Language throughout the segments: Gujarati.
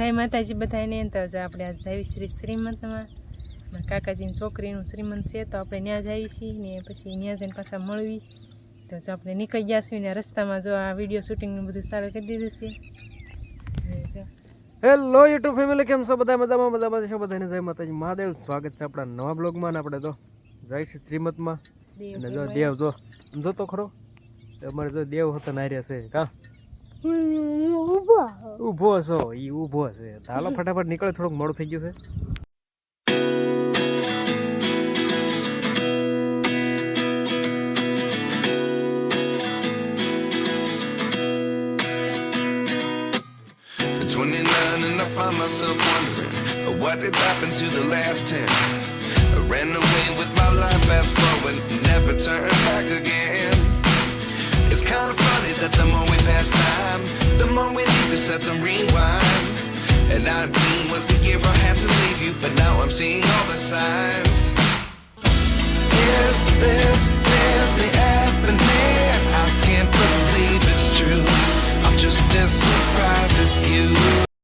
જય માતાજી બધાને. તો જો આપણે આજ જાવી શ્રી શ્રીમંતમાં મારા કાકાજીની છોકરીનું શ્રીમંત છે, તો આપણે ત્યાં જઈએ છીએ ને પછી ત્યાં જઈને પાછા મળવી. તો જો આપણે નીકળી ગયા છીએ ને રસ્તામાં જો આ વિડીયો શૂટિંગનું બધું સારું કરી દીધું છે. જો હેલો યુટ્યુબ ફેમિલી, કેમ છો બધા? મજામાં છો બધાને? જય માતાજી મહાદેવ. સ્વાગત છે આપણા નવા બ્લોગમાં. ને આપણે તો જાય છે શ્રીમતમાં. અને જો દેવ જો તો ખરો, અમારે જો દેવ હતો નાર્યા છે કા ઊભો છો, ઈ ઊભો છે. હાલો ફટાફટ નીકળે, થોડુંક મોડું થઈ ગયું છે. And I find myself wondering what did happen to the last 10. I ran away with my life, fast forward, never turn back again. It's kind of funny that the more we pass time, the more we need to set them rewind. And 19 was the year I had to leave you, but now I'm seeing all the signs. Is this really happening? I can't believe it's true. I'm just as surprised as you.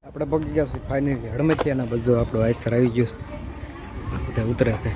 આપણે પગી ગયા છે ફાઇનલી હડમતિયાના. બધું આપણું આઈસર આવી ગયું, બધા ઉતરે છે.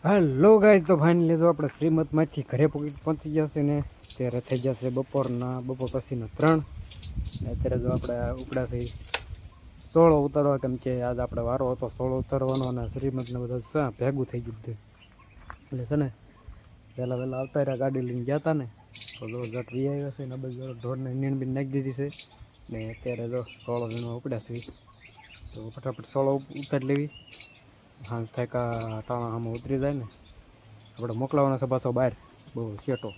હેલો ગાઈસ, તો ફાઇનલી જો આપણે શ્રીમતમાંથી ઘરે પહોંચી જશે ને ત્યારે થઈ જશે બપોર પછીનો 3 ને અત્યારે જો આપણે ઉપડા થઈ સોળો ઉતારવા, કેમ કે આજ આપણે વારો હતો સોળો ઉતારવાનો અને શ્રીમતને બધું ભેગું થઈ ગયું હતું. એટલે છે ને વહેલા આવતા રહ્યા, ગાડી લઈને ગયા હતા ને તો જો જટ વી આવ્યો છે ને બધું ઢોરને નીણ બીણ નાખી દીધી છે ને અત્યારે જો સોળો વીણવા ઉપડ્યા છે. તો ફટાફટ સોળો ઉતારી લેવી, હાંસ થાકા ટાણા આમાં ઉતરી જાય ને આપણે મોકલાવાનો છે પાછો બહાર બહુ શેટો,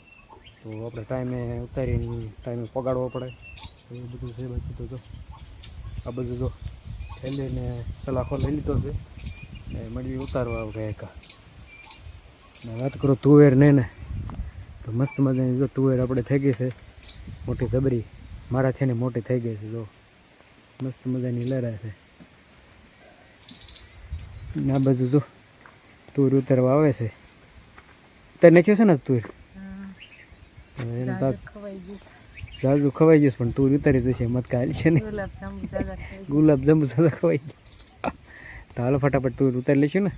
તો આપણે ટાઈમે ઉતારીને ટાઈમે પગાડવો પડે એવું બધું છે. બાકી તો જો આ બધું જો થેલીને સલાખો લઈ લીધો છે ને મળી ઉતારવા આપણે એકા ને વાત કરો તુવેર ને તો મસ્ત મજાની જો તુવેર આપણે થઈ ગઈ છે મોટી જબરી, મારાથી ને મોટી થઈ ગઈ છે. જો મસ્ત મજાની લહેરાય છે ને આ બધું જો તુર ઉતારવા આવે છે. ઉતાર નાખ્યું છે ને તુર, એને બાદ ઝાઝું ખવાઈ ગયું પણ તુર ઉતારી જશે મત કાલ છે ને ગુલાબ જાંબુ સાદા ખવાઈ ગયા. તો હાલો ફટાફટ તુર ઉતારી લઈશું ને.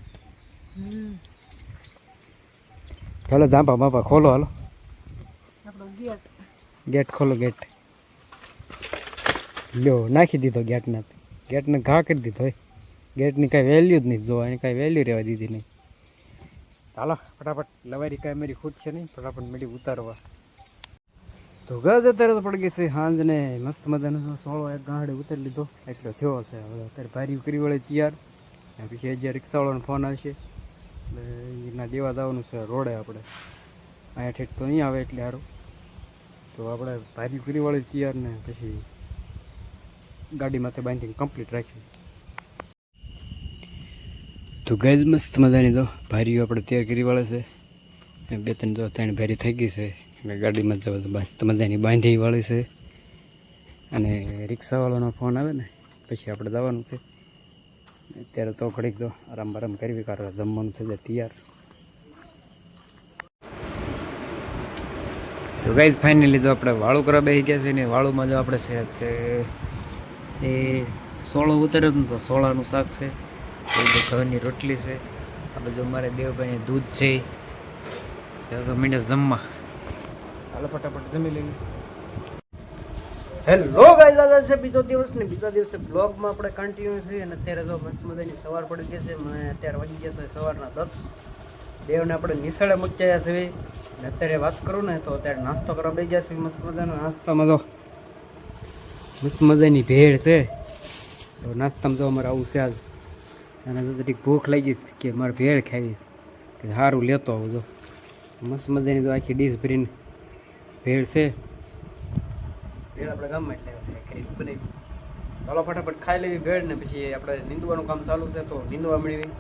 ચાલો જાંપા બાપા ખોલો, હાલો ગેટ ખોલો, ગેટ લ્યો નાખી દીધો ગેટને ઘા કરી દીધો. ગેટની કાંઈ વેલ્યુ જ નહીં, જો એની કાંઈ વેલ્યુ રહેવા દીધી નહીં. ચાલો ફટાફટ લવારી કાંઈ મારી ખુદ છે નહીં, ફટાફટ મેળી ઉતારવા. તો ગજ અત્યારે તો પડી ગઈ છે સાંજ ને મસ્ત મજાનો સોળો એક ગાંડે ઉતારી લીધો એટલો થયો છે. હવે અત્યારે ભારી કરી વળે તૈયાર, પછી હજી રિક્ષાવાળાનો ફોન આવશે એટલે એના દેવા જવાનું છે રોડે. આપણે અહીંયા ઠેઠ તો નહીં આવે એટલે સારું, તો આપણે ભારી કરી વળે તૈયાર ને પછી ગાડીમાંથી બાંધીને કમ્પ્લીટ રાખ્યું. તો ગજ મસ્ત મજાની તો ભારીઓ આપણે તૈયાર કરી વળે છે, 2-3 ભારી થઈ ગઈ છે એટલે ગાડીમાં જવા તો મસ્ત મજાની બાંધી વાળી છે. અને રિક્ષાવાળાનો ફોન આવે ને પછી આપણે જવાનું છે. અત્યારે તો ઘડીક જો આરામ કરવી, કારણ જમવાનું થઈ જાય તૈયાર. તો ગાઈઝ ફાઇનલી જો આપણે વાળું કરવા બેસી ગયા છે ને વાળુમાં જો આપણે છે એ સોળો ઉતાર્યો ને તો સોળાનું શાક છે, ઘરની રોટલી છે, આ બધું અમારે દેવભાઈને દૂધ છે. તો મીંડે જમવા હાલો ફટાફટ જમી લઈએ. હેલો ગાઈઝ, આજે છે બીજો દિવસ ને બીજા દિવસે બ્લોગમાં આપણે કન્ટિન્યુ છીએ. અને અત્યારે જો મસ્ત મજાની સવાર પડી ગઈ છે, મને અત્યારે વાગી ગયા છે સવારના 10. દેવને આપણે નિશાળે મૂક્યા છે ને અત્યારે વાત કરું ને તો અત્યારે નાસ્તો કરવા બેસી ગયા છે. મસ્ત મજાનો નાસ્તામાં જો મસ્ત મજાની ભેળ છે, તો નાસ્તામાં જો અમારે આવું છે આજ. અને તો થોડીક ભૂખ લાગી કે મારે ભેળ ખાવી કે સારું લેતો આવું. જો મસ્ત મજાની તો આખી ડીશ ભરીને ભેળ છે. ભેળ આપણે ગામમાં એટલે બનાવી. ચાલો ફટાફટ ખાઈ લેવી ભેળ ને પછી આપણે નીંદવાનું કામ ચાલુ છે, તો નીંદવા મળી.